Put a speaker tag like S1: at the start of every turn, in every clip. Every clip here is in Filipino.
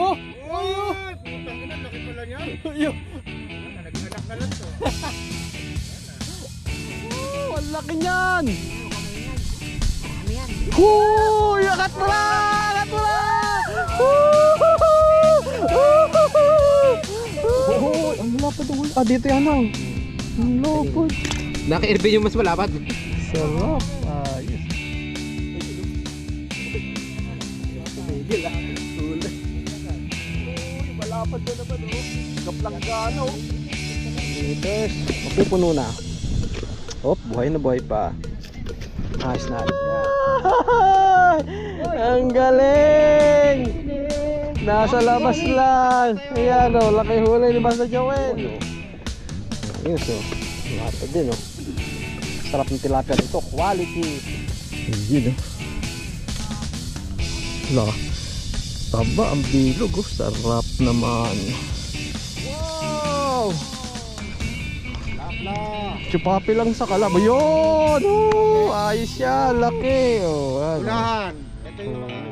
S1: oh! Ay, oh!
S2: Putang ina, laki pala niya.
S1: Ay, oh!
S2: Nag-anak na lang to.
S1: Oh, ang laki niyan! Huy! Akat mo na! Akat mo na! Oh, ang lapad ang huli. Ah, dito yan oh. Ang lapad.
S3: Naka-airbin yung mas malapad.
S1: Sarap. Ayos. Tumigil ah. Huli. Uy, malapad na naman oh. Kaplanggan oh. Meters. Mapupuno na. Hop, buhay na buhay pa. Ayos na. Ang galing! Nasa labas lang. Ayan o, laki huli ni Basta Joel. Ayos o. Lapad din o. Sarap ng tilapia dito. Quality. Ayun o. Wala. Taba ang bilog o. Sarap naman. Wow! Chupapi lang sa kalab. Ayun! Oh, ayos siya. Laki. Oh, ano.
S2: Unahan. Ito yung mga...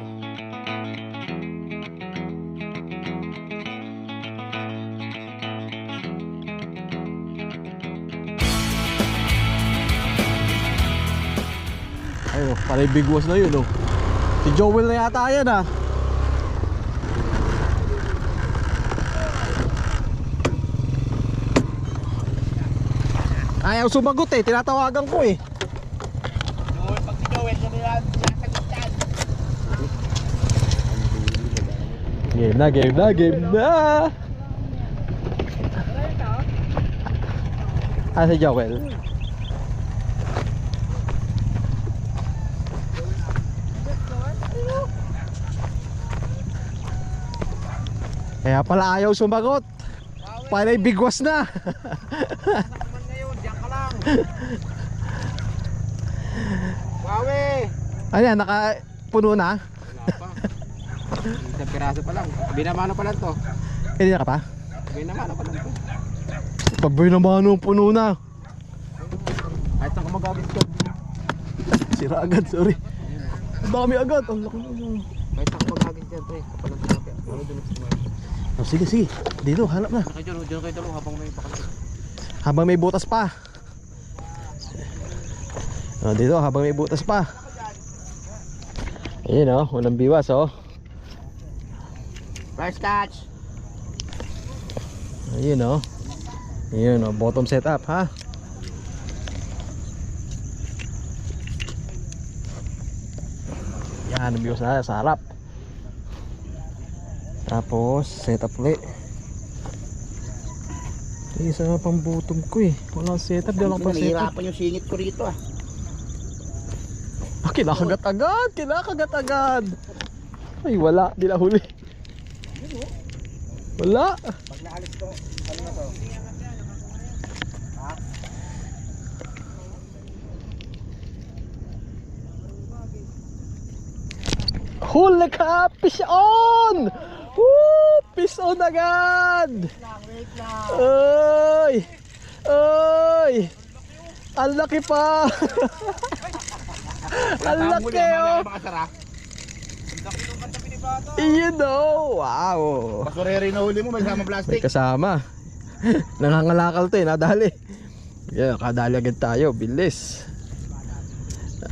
S1: Ayun, parang bigwas na yun oh. Si Joel na yata yan ah. Ayaw sumagot eh, tinatawagan ko eh.
S2: Pag si Joel, siya na yan. Sasagot yan.
S1: Game na, game na, game na. Ah, si Joel. Kaya pala ayaw sumagot. Parang bigwas na.
S2: Naman ngayon, diyan ka lang. Wawe!
S1: Ano yan, nakapuno na?
S3: Wala pa. Isang piraso pa lang. Binamano pa lang to.
S1: Hindi na ka pa?
S3: Binamano pa lang to.
S1: Pagboy naman nung puno na.
S3: Kahit saan ka magagit ko.
S1: Sira agad, sorry. Ang dami agad. Ang laki na.
S3: Kahit saan ka magagit dyan, pre. Kapalang tilapia. Ano dun sa mga.
S1: Oh, sige, sige. Dito, hanap na.
S3: Diyan kayo dalawa habang may pakal.
S1: Habang may butas pa. Oh, dito, habang may butas pa. Ayun oh, walang biwas oh.
S3: First catch!
S1: Ayun oh. Ayun oh, bottom setup ha. Yan, ang biwas na sa harap. Tapos, setup ulit. Isa nga pang bottom ko eh. Walang setup, di lang pang setup.
S2: Nahihirapan yung singit ko rito ah.
S1: Ah, kinakagat agad, kinakagat agad. Ay, wala, di na huli. Wala.
S2: Pag naalis to, ano na to? Ha?
S1: Huli ka, fish on! Woo! Fish on agad!
S2: Wait lang.
S1: Ay! Ay! Ang laki pa! Ang laki oh! Iyon oh! Wow!
S2: Basureri na huli mo, may sama
S1: May
S2: plastic.
S1: kasama. Nangangalakal to eh, nadali. Yeah, kadali agad tayo, bilis.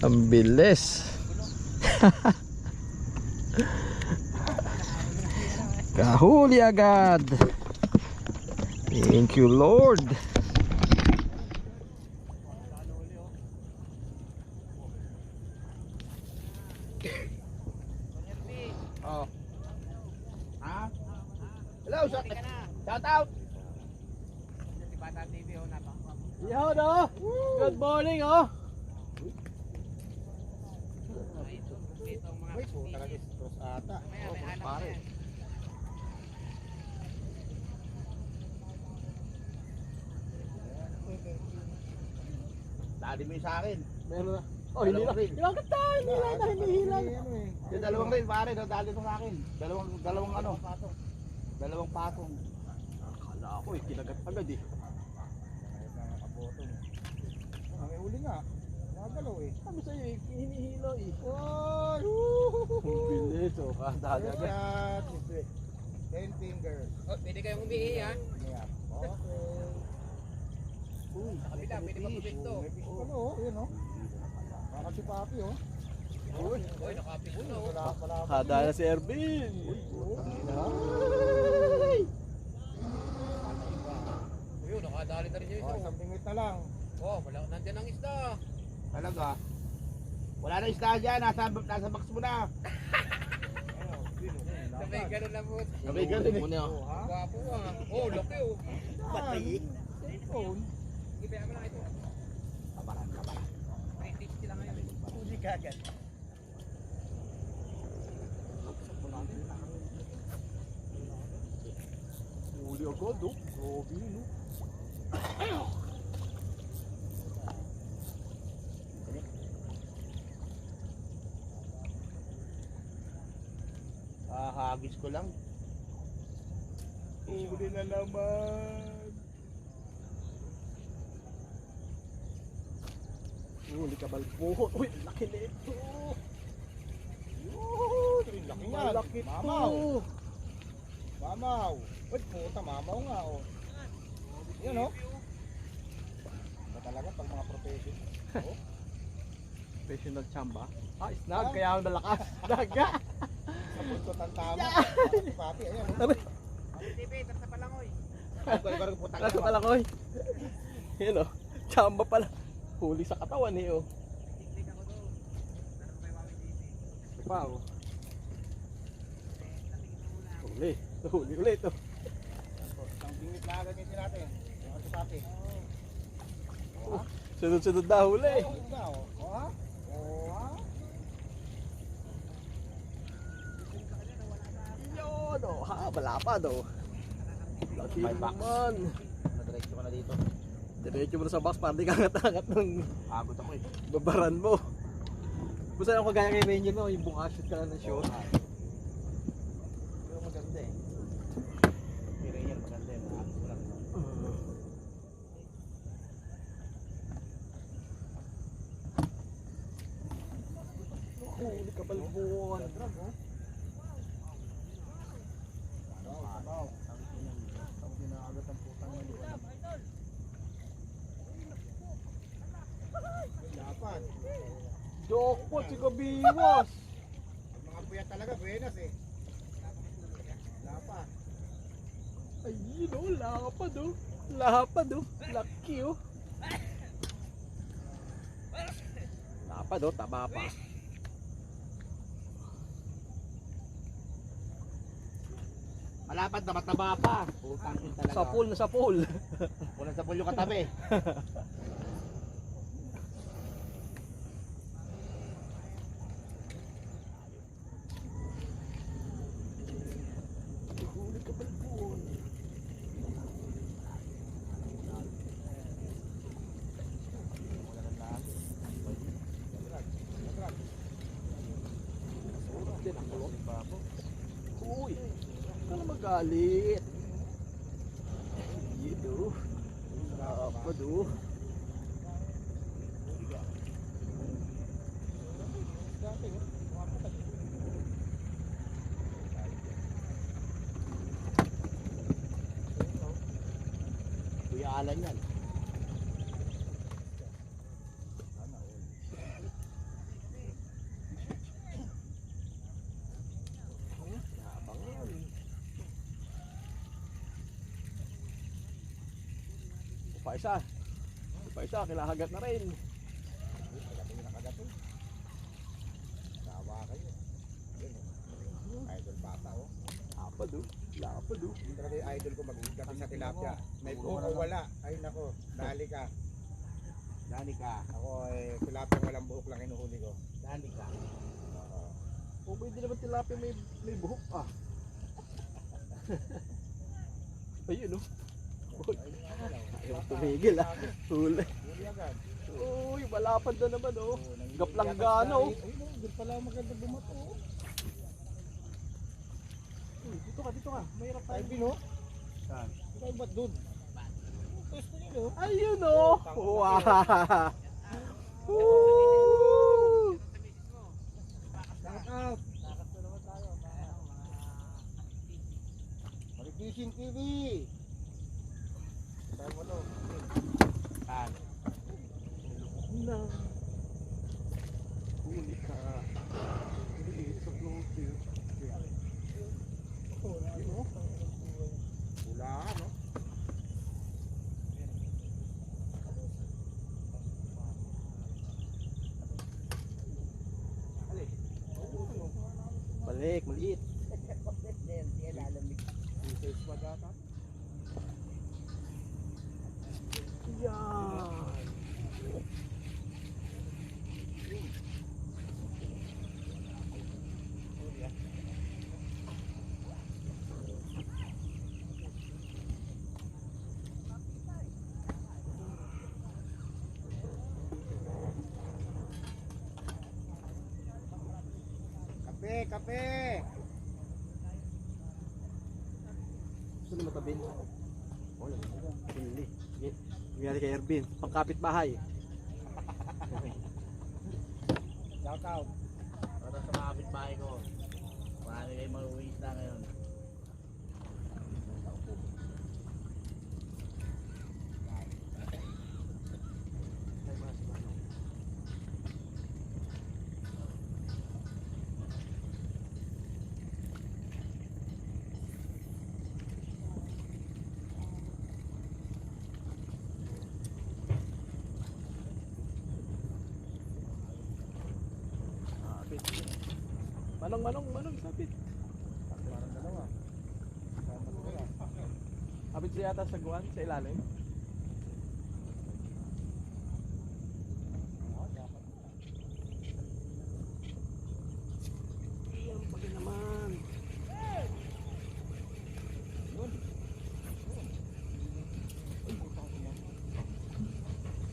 S1: Ang bilis. Kahuli agad. Thank you Lord.
S2: Oh. Ha? Hello, shout out.
S1: Yo no. Good morning oh.
S2: Wait, talaga stress ata. Oh, pare. Dali mo yung sa akin.
S1: Meron na. Oh, hindi na. Ilagat tayo, hindi na, hinihilang.
S2: Yung dalawang rin, pare, dali mo sa akin. Dalawang ano? Dalawang patong.
S1: Akala ako eh, kinagat agad eh.
S2: May uli nga. Nagalaw eh.
S1: Sabi sa'yo eh, hinihila eh.
S2: Oy!
S1: Ang bilis oh, kadali agad.
S2: 10 fingers.
S3: Oh, pwede kayong umihi ha.
S2: Ayan. Okay. Uy,
S3: Sa kabila, pwede magpupinto.
S2: may fish pala oh, yun oh. Baka si Papi oh.
S3: Uy, nakapinto na oh.
S2: Wala.
S1: Hada na si Ervin.
S3: Uy, nakadali na rin siya
S2: Oh,
S3: isa.
S2: isang pingit na lang.
S3: Oh, wala, nandiyan ang isda.
S2: Talaga? Wala na isda dyan, nasa box mo na.
S3: Sabay ganun na po.
S2: Sabay ganun eh.
S1: Oh,
S2: ha?
S3: Gwapo ah. Oh, laki oh.
S2: Patay. Cellphone.
S3: Ibaya mo lang ito.
S2: Kabaran.
S3: 360 lang ngayon.
S2: Huli kagad. Huli agad oh. Grabe no. Hagis ko lang. Huli na naman.
S1: Huli ka balbuhot. Uy, laki na ito.
S2: Yun, laki nga.
S1: Malaki
S2: Mamaw.
S1: to.
S2: Mamaw. Uy, puta, mamaw nga oh. Yun oh. Ba talaga pag mga professional? Oh.
S1: Professional chamba. Ah, snag. Kaya ako nalakas. Daga.
S2: Sa puntot ang tama. Pati, ayan oh.
S1: Sabi.
S3: TV, tarsa pa lang oy.
S2: Barang putang
S1: Kaso pala ko. Yan o. Chamba pala. Huli sa katawan eh oh.
S3: Tiklik ako doon. Tanong kay Wawi TV.
S1: Ito pa oh. Huli. Huli ulit oh.
S2: Ang bingit na agad yung natin. Yung si Papi.
S1: Sunod-sunod na huli.
S2: Bingit na oh. Oh ha? Oh ha?
S1: Yun oh. Ha, malapad oh. Laki
S2: May box.
S1: naman.
S2: Nadiretso ka na dito.
S1: Diretso mo na sa box para di ka angat-angat ng
S2: Pagod ako eh.
S1: babaran mo. Gusto lang kagaya kay Ranger mo, yung buong shoot ka lang ng shot.
S2: Pero maganda eh. Pero yan maganda eh. Maayos mo lang.
S1: Huli ka balbuhan.
S2: Ang ginaagat ang putang ng liwanag. Dapat.
S1: Jokpot si Kabiwas.
S2: Mga puyat talaga, buenas eh. Dapat.
S1: Ayun oh, lapad oh. Lapad oh. Laki oh. Lapad oh, taba pa.
S2: Malapad na mataba pa. Putang kin talaga.
S1: Sa pool na sa pool.
S2: Wala sa pool yung katabi.
S1: Huli ka balbuhan. Uy, ka na magalit. Yun oh. Lapad oh.
S2: Kuya Alan yan.
S1: Pa isa. Pa isa, kilahagat na rin.
S2: Kagatin na kagatin. Tawa kayo. Yun oh. Idol bata oh.
S1: Lapad oh. Lapad oh.
S2: Yung talaga yung idol ko mag-gabi sa tilapia. May buhok o wala. Ay nako, dali ka. Dali ka. Ako eh, tilapia walang buhok lang inuhuli ko. Dali ka. Oo.
S1: O pwede naman tilapia may buhok ah. Ayun oh. Uy, ayaw tumigil ah. Huli.
S2: Huli agad.
S1: Uy, malapad na naman oh.
S2: nangingiyak
S1: Gaplanggana
S2: ang
S1: oh.
S2: dali. Ayun oh, doon pala maganda bumato oh.
S1: Uy, dito ka. Mahirap tayo.
S2: Ay Pino. Saan? Ikaw ba't doon? Pwesto nyo oh.
S1: Ayun oh. Wow. Woo!
S2: Shout out. Fishing TV. Saan mo to? Saan?
S1: Na. Huli ka. Sa floater.
S2: Wala, no?
S1: Balik, maliit.
S2: Size pa data.
S1: Yan.
S2: Kape, kape.
S1: Gusto na matabin? Wala. Hindi. Nangyari kay Ervin. Pangkapit bahay.
S2: Shout out.
S4: Para sa mga kapitbahay ko. Marami kayo mag-uwi na ngayon.
S1: Sabit. Manong, sabit.
S2: Parang dalawa.
S1: Sabit siya yata sa guwan, sa ilalim. Ayan, pagi naman.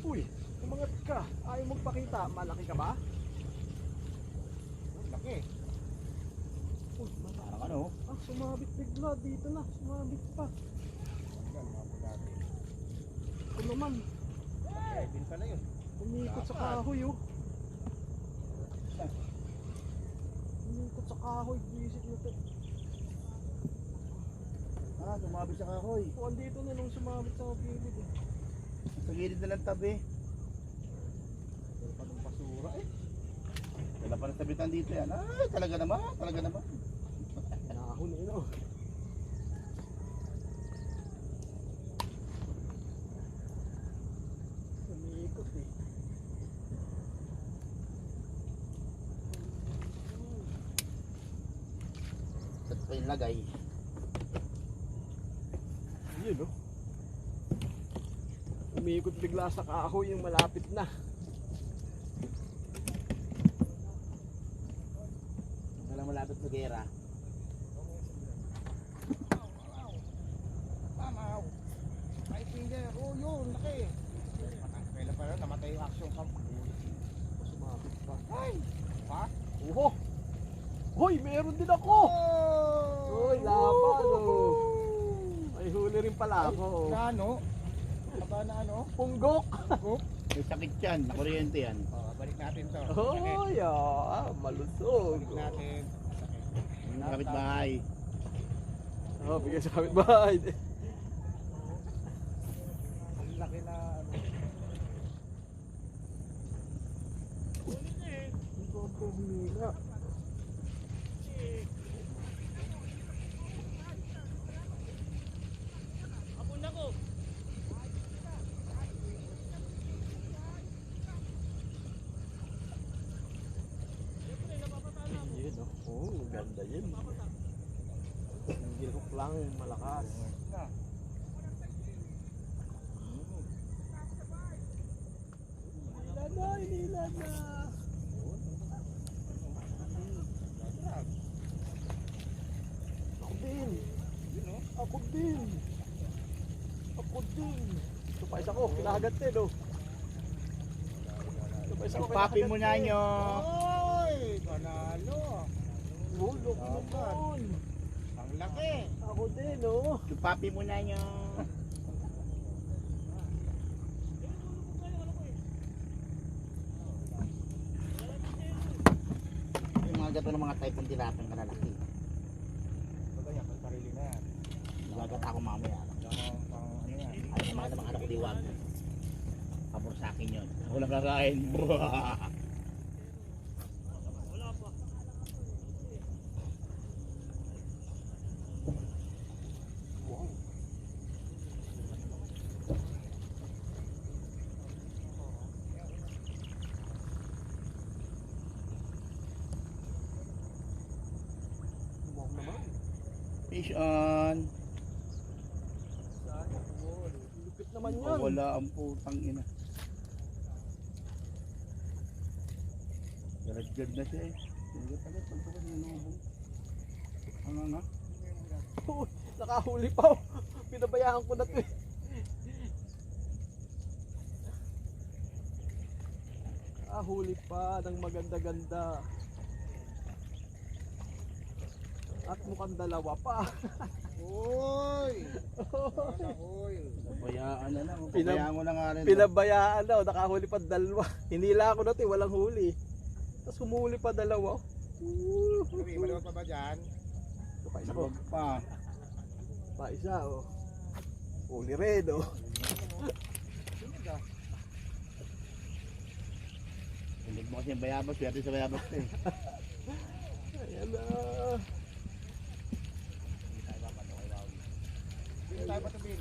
S1: Uy, umangat ka. Ayaw magpakita. Malaki ka ba?
S2: Laki.
S1: Uy,
S2: Parang ano?
S1: ah, sumabit bigla. Dito na, sumabit pa.
S2: Yan, mga pagkati.
S1: Ito naman,
S2: Kevin pala yun.
S1: umikot sa kahoy oh. Umikot sa kahoy, visit nito.
S2: Ah, sumabi sa kahoy.
S1: O, andito na nung sumabit sa gilid eh.
S2: Sa gilid na ng tabi.
S1: Pero pa ng basura eh.
S2: Dala pa ng sabitan dito yan. Ay, talaga naman, talaga naman.
S1: Nahon eh no. Umikot eh.
S2: Saan pa yung lagay?
S1: Yun oh. Umikot bigla sa kahoy yung malapit na.
S4: Wala malapit sa gera.
S2: Tamaw. Ay, finger. Oh, yun, laki. Kailan pala namatay yung action cam.
S1: Sumabit pa.
S2: Ay! Pa?
S1: Oho! Hoy, meron din ako! Hoy, laban oh. May huli rin pala ako oh.
S2: Na ano? Aba na ano?
S1: Punggok!
S4: May sakit yan. Nakuryente yan.
S2: Oh, balik natin to.
S1: Hoy, ah, malusog.
S2: Balik natin.
S4: Yung kapitbahay.
S1: Oh, bigay sa kapitbahay.
S2: Ang laki na ano.
S1: Ito po humila. Yun oh. Oh, ganda yun. Single hook lang, malakas.
S2: Na.
S1: Hinila na. Ako din.
S2: Yun oh.
S1: Ako din. Ako din. Ito pa isa ko, kinahagat din oh. Ito pa isa ko,
S4: Papi mo na nyo.
S2: Oy! Panalo!
S1: Hulog naman.
S2: Ang laki!
S1: Ako din oh.
S4: Yung papi mo na nyo. Yung mga gato ng mga type ng tilapang kalalaki.
S2: Bagay, ang sarili na yan.
S4: Gagat Gagain. Fish on.
S1: Lupit naman yan.
S4: Oh, wala ang putang ina. Garad-gad na siya eh. Agad-agad pagpapag nanubog. Ano na?
S1: Oh, nakahuli pa. Pinabayaan ko na to eh. Nakahuli pa ng maganda-ganda. At mukhang dalawa pa.
S2: Uy! Uy!
S4: Pabayaan na lang. Pabayaan ko na nga rin.
S1: Pinabayaan daw, nakahuli pa dalawa. Hinila ko na to, walang huli. Tapos humuli pa dalawa.
S2: Uy, maluwag pa ba dyan?
S1: Ito pa isa ko.
S4: Wag pa.
S1: Pa isa oh. Huli red oh.
S4: Hindi mo kasi yung bayabas. Swerte sa bayabas ko eh.
S1: Ayan na.
S2: Dito tayo patubin.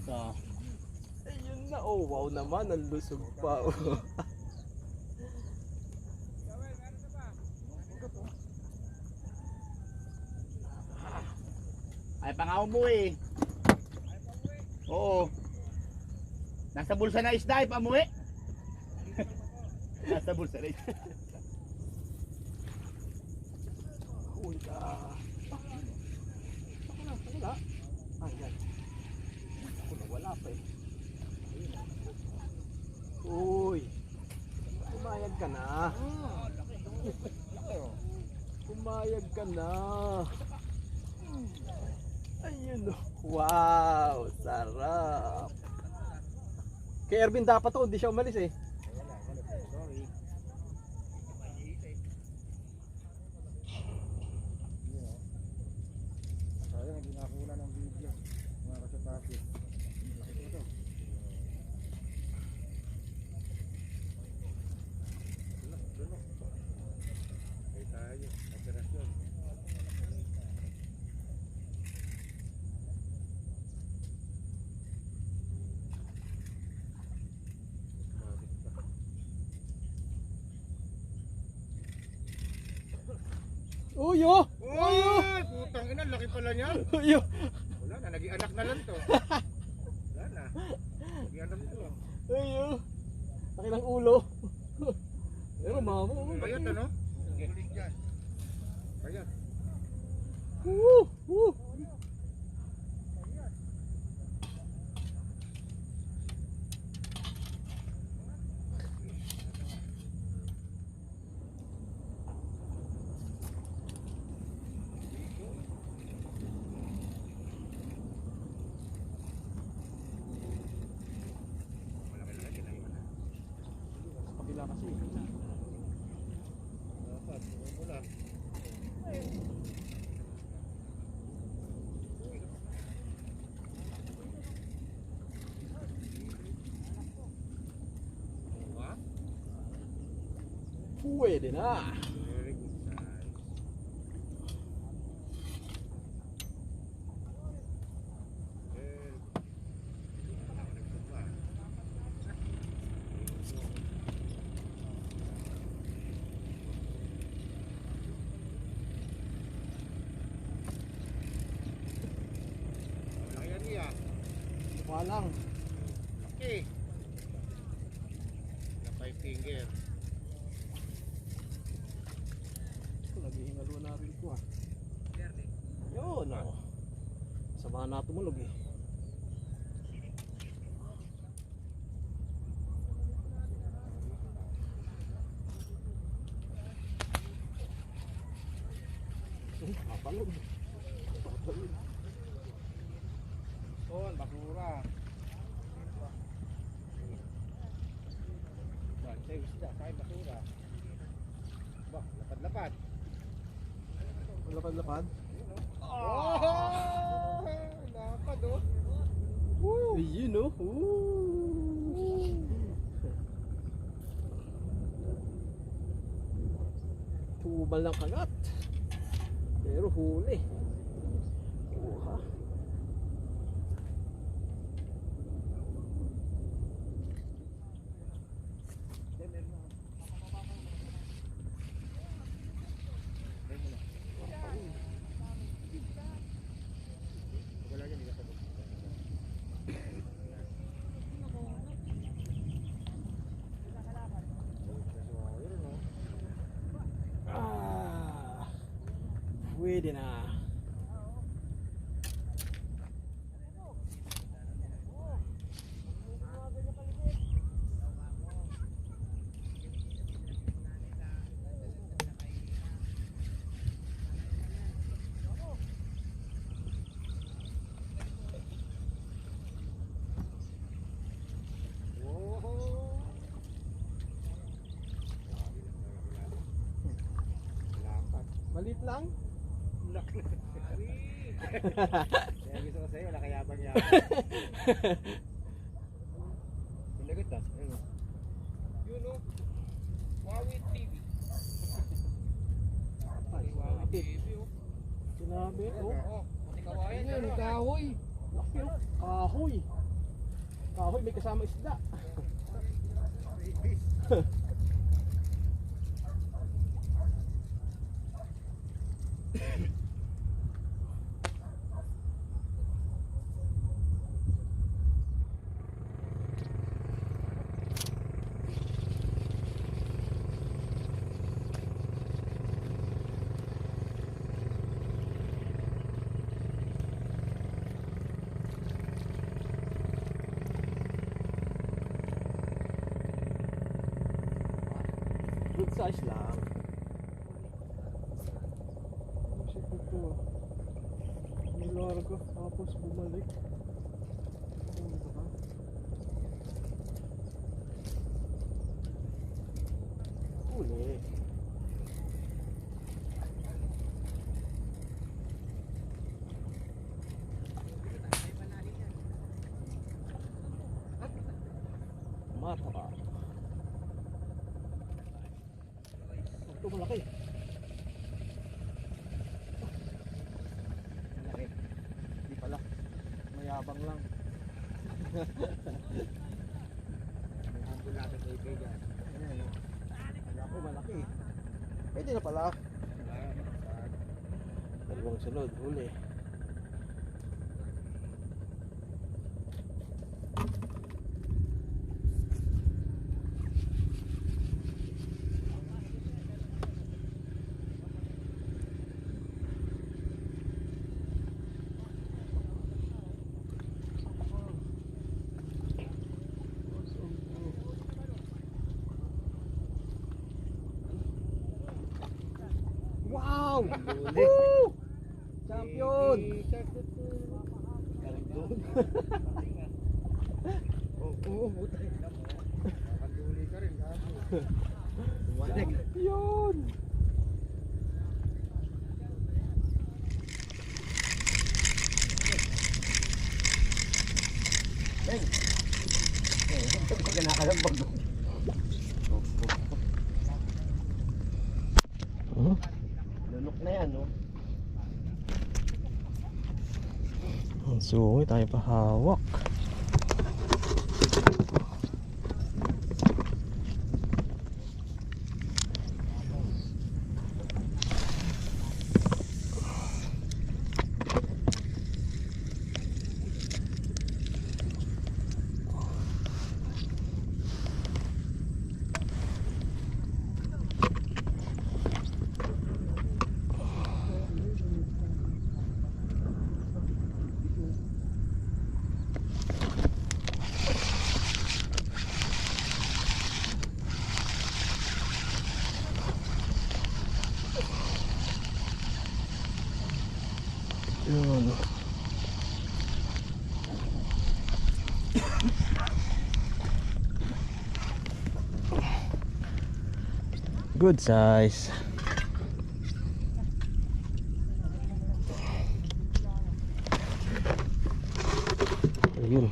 S4: Ito.
S1: Ayun na oh. Wow naman, ang lusog pa oh.
S4: Ay pangaw mo eh. Oo. Nasa bulsa na isda ay pamuwi. Nasa bulsa na isda.
S1: Huli ka. Wala. Ayan. Wala pa eh. Uy. Pumayag ka na. Pumayag ka na. Ayun oh. Wow, sarap. Kay Ervin dapat to, hindi siya umalis eh.
S2: Sorry. Sayang, hindi nakakula ng video. Mga kasatapos. Laki ko to. Dulo. Kaya tayo, operasyon.
S1: Uy oh!
S2: Uy! Putang ina, laki pala niya.
S1: Uy oh!
S2: Wala na, naging anak na lang to. Wala na. Naging anak to.
S1: Uy oh! Laki ng ulo. Pero mama oh.
S2: Bayot ano? Huling dyan. Bayot.
S1: Woo! Woo! Kabila kasi.
S2: Dapat, wala.
S1: Pwede na.
S2: Very good size. Very good. Laki yan niya.
S1: Mukha lang.
S2: Okay. Na 5 finger.
S1: Naghihingalo na rin ko ah. Yun oh. Samahan na tumulog eh. Papalog. Papalog.
S2: Ton, basura. Bantay isda, kaya basura. Bah, lapad-lapad.
S1: Lapad-lapad.
S2: Oh! Lapad oh.
S1: Woo! Ayun oh. Woo! Ubal ng kagat. Pero huli. Uha. Ah, pwede na. Malit lang.
S2: Kaya gusto ko sa'yo, nakayabang-yabang. Pinagot na. Yun o. Huawei TV.
S1: Ay, Huawei TV. Sinabi, oh.
S2: Kawayan
S1: Ayun, kahoy. Laki, oh. Kahoy. Kahoy, may kasama isda. Good size lang. Kasi ito nilarga tapos bumalik. Ano ba? Huli. Mata. Ito malaki. Malaki. Hindi pala. Mayabang lang.
S2: May hambol natin kay Vegas.
S1: Ayan, oh. Wala ko malaki. Pwede na pala. Dalawang sunod. Huli. Wow! Woo! Champion!
S2: Galing doon. Oo, butay. Makanduli ka rin. Bumalik.
S1: Champion!
S2: Kinakalambag doon. Lunok na yan, no?
S1: Ang sungit, tayo pa hawak. Yun. Good size. Ayun.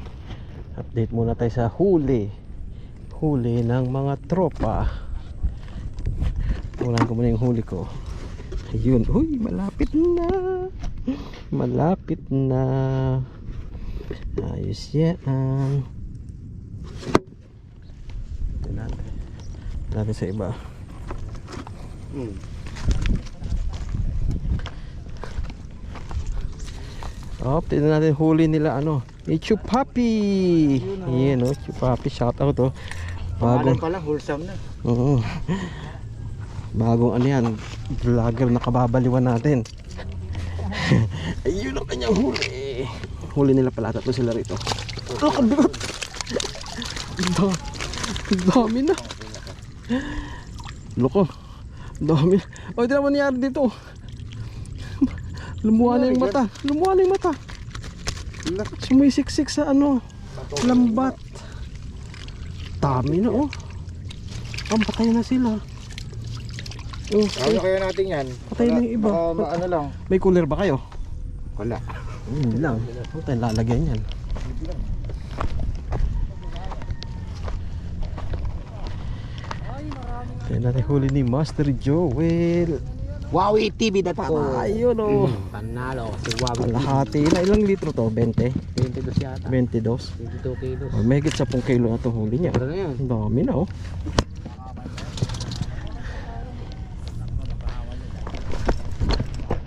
S1: Update muna tayo sa huli ng mga tropa. Ulan ko muna yung huli ko. Ayun, uy, malapit na. Malapit na. Ayos yan. Ito natin. Natin sa iba. Tignan natin huli nila ano. Chupapi. Yan o, Chupapi. Shout out o.
S2: Pangalan pala, wholesome na.
S1: Oo. Bagong ano yan, vlogger na kababaliwan natin. Ayun ang kanyang huli. Huli nila pala, tatlo sila rito. Oh, kabigot. Dami na. Loko. Dami. Oh, ito naman nangyari dito. Lumuha na yung mata. Lumuha na yung mata. Sumisiksik sa ano, lambat. Dami na oh. Patay na sila. Oh,
S2: Ano kaya natin yan?
S1: patay na yung iba.
S2: Ano lang?
S1: May cooler ba kayo?
S2: Wala.
S1: Hindi lang. Huwag tayong lalagyan yan. Kaya natin huli ni Master Joel.
S3: Wowie TV.com.
S1: Ayun o.
S3: Panalo si Wowie.
S1: Kalahati na. Ilang litro to? 20?
S3: 22 yata.
S1: 22?
S3: 22 kilos.
S1: Oh, may higit 10 kilo na itong huli niya.
S3: Ano na yan?
S1: Ang dami na oh.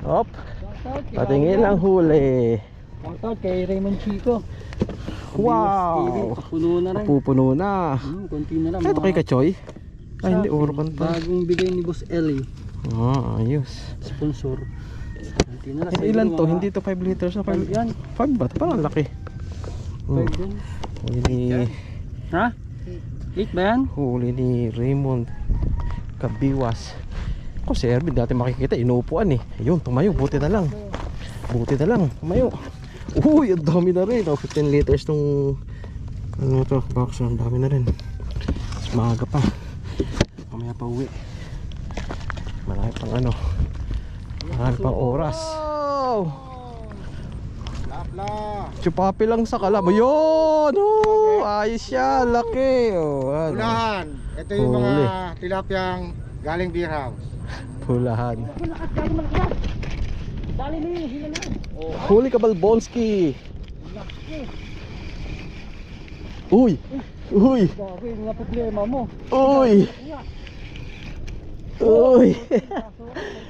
S1: Hop. Patingin ang huli.
S4: Shoutout kay Raymond Chico.
S1: Wow.
S4: Puno na rin.
S1: Pupuno na.
S4: Konti na lang.
S1: Ito kay Kachoy? Ay hindi, Orban pa.
S4: Bagong bigay ni Boss Ellie.
S1: Ayos.
S4: Sponsor. Konti na lang.
S1: Ilan to? Hindi to 5 liters na 5.
S4: Yan.
S1: 5 ba? Parang laki.
S4: 5 din.
S1: Huli ni,
S4: Ha? 8 ba yan?
S1: huli ni Raymond Kabiwas. Ako si Erwin dati makikita inuupuan eh. Ayun, tumayo. Buti na lang. Buti na lang. Tumayo. Uy, ang dami na rin. 15 liters tong ano to, box. Ang dami na rin. Mas maaga pa. Mamaya pa uwi. Marami pang ano. Marami pang oras. Wow!
S2: Lapla.
S1: Chupapi lang sa kalabo. Yun! Oh, ayos siya. Laki. Oh, ano.
S2: Unahan. Ito yung mga
S1: Huli.
S2: tilapiyang galing beer house.
S1: Pulahan. Huli ka Balbonski. Uy! Uy!
S4: Bakit mga problema mo?
S1: Uy! Uy!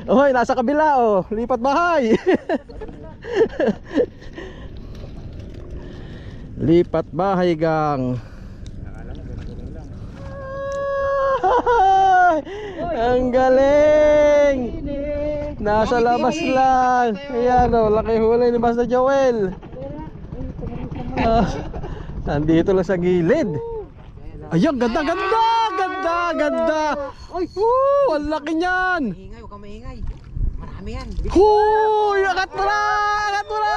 S1: Uy, nasa kabila oh. Lipat bahay. Lipat bahay gang. Ang galing! Nasa labas lang. Ayan o, laki huli ni Basta Joel. Nandito lang sa gilid. Ayan, ganda, ganda, ganda, ganda. Ang laki niyan.
S3: Maingay, huwag kang maingay. Marami yan.
S1: Huy! Akat mo na! Akat mo na!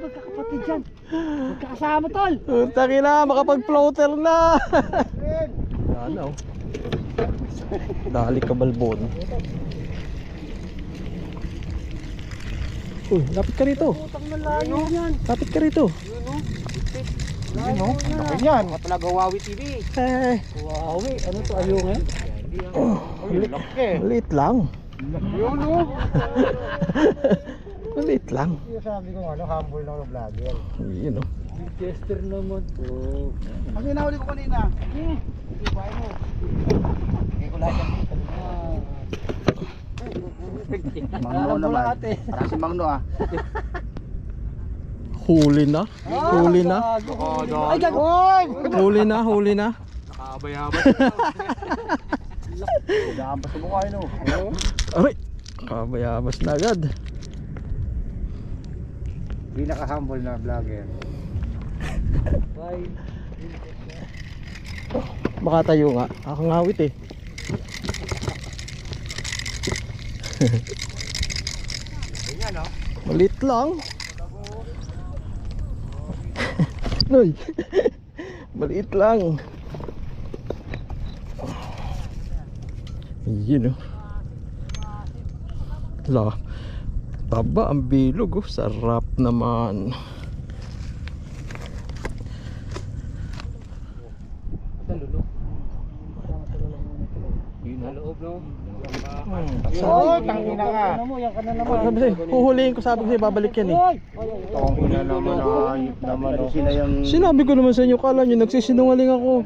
S4: Magkakapatid dyan. Magkakasama tol.
S1: Utang ina, makapag-floater na. Ano? Dali ka balbon. Uy, lapit ka rito.
S4: Utang na layo yan.
S1: Lapit ka rito.
S2: Yun o. Ang laki yan.
S3: Mga talaga Wowie TV.
S1: Eh,
S4: Wow, ano to ayong eh?
S2: Uy, laki.
S1: maliit lang.
S2: Yun o.
S1: Maliit lang.
S2: Yung sabi ko ano, humble na vlogger.
S1: Yun o.
S4: Chester naman to.
S2: Ang hinahuli ko kanina. Ibay mo. Kaya ko lahat yan.
S3: Mangno naman. Para si Mangno ah.
S1: Huli na. Huli na.
S2: Ay, gagoy!
S1: Huli na, huli na.
S3: Nakabayabas.
S2: Dahan pa sa mukha yun o.
S1: Aray, kabayabas na agad.
S2: Pinaka-humble na vlogger.
S1: Baka tayo nga. Ako ngawit eh. Malit lang. Noy. Maliit lang. Yun oh. La. Taba ang bilog oh. Sarap naman.
S3: loob, no?
S2: Oo, tangina ka.
S1: Huhulihin ko, sabi ko sa'yo, babalik yan eh.
S2: Tangina naman, ayop naman. Sila yung...
S1: Sinabi ko naman sa inyo, kala nyo, nagsisinungaling ako.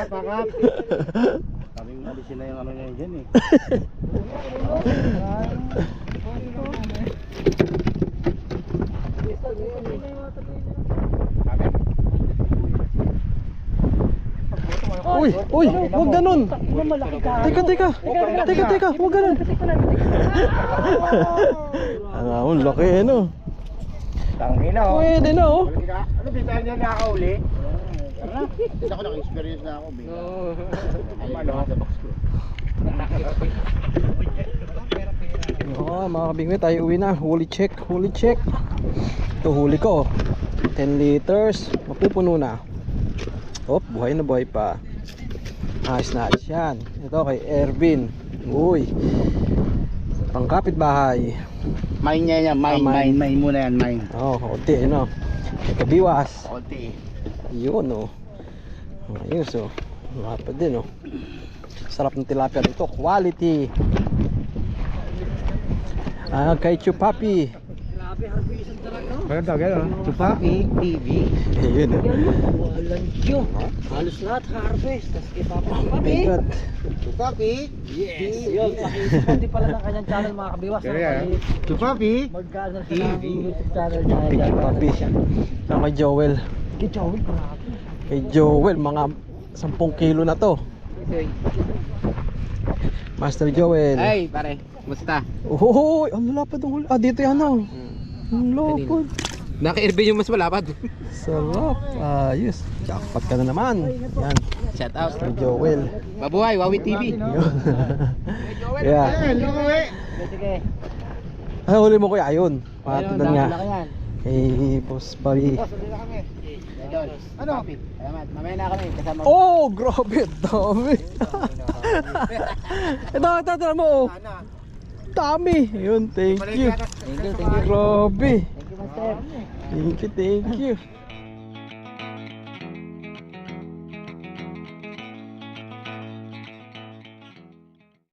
S2: Pakap. Sabi mo, sila yung ano niya dyan eh.
S1: Uy, uy, huwag ganun. Teka, huwag ganun. Ang laki ano.
S2: Tangina oh.
S1: Pwede na oh.
S2: Ano ba tayo niya nakakauli? Isa ko naka-experience na ako.
S1: Oo, mga kabingwit, tayo uwi na. Huli check. Ito huli ko. 10 liters. Mapupuno na. Oh, buhay na buhay pa. Ayos na ayos yan. Ito kay Ervin. Uy. Pangkapit bahay.
S2: Mine niya yan, mine muna yan, mine.
S1: Oh, konti ano. Kay Kabiwas.
S2: Konti.
S1: Yun oh. Ayos oh. Mapa din oh. Sarap ng tilapia dito. Quality. Kay Chupapi.
S2: Maganda, gano'n. Tupaki TV.
S1: Ayun oh.
S4: Lansyo. Halos lahat harvest. Tapos kay Papa
S1: Bigat.
S2: Tupaki.
S4: Yes. Yun, pakisupport din pala ng kanyang channel mga kabiwas.
S2: Tupaki.
S4: Magkano sa YouTube channel niya.
S1: Kay Chupapi. Saka kay Joel.
S4: Kay Joey, grabe.
S1: Kay Joel, mga 10 kilo na to. Master Joel.
S3: Ay, pare. Musta?
S1: Oh, ang lapad ng huli. Ah, dito yan oh. Ang lapad.
S3: Naka-Irvin yung mas malapad.
S1: Sarap. Ayos. Jackpot ka na naman. Yan.
S3: Shout out.
S1: Master Joel.
S3: Mabuhay, Wawi TV.
S1: Yun. Yeah.
S4: Sige.
S1: Ay, huli mo kuya. Ayun. Patundan nga.
S4: Laki yan.
S1: Kay Boss Pari.
S2: Ano?
S3: Salamat. Mamaya na kami. Kasama
S1: Oh, grabe. Dami. Ito mo oh. Dami. Yun, thank you.
S4: Thank you.
S1: Grabe.
S4: Thank you, Master.
S1: Thank you.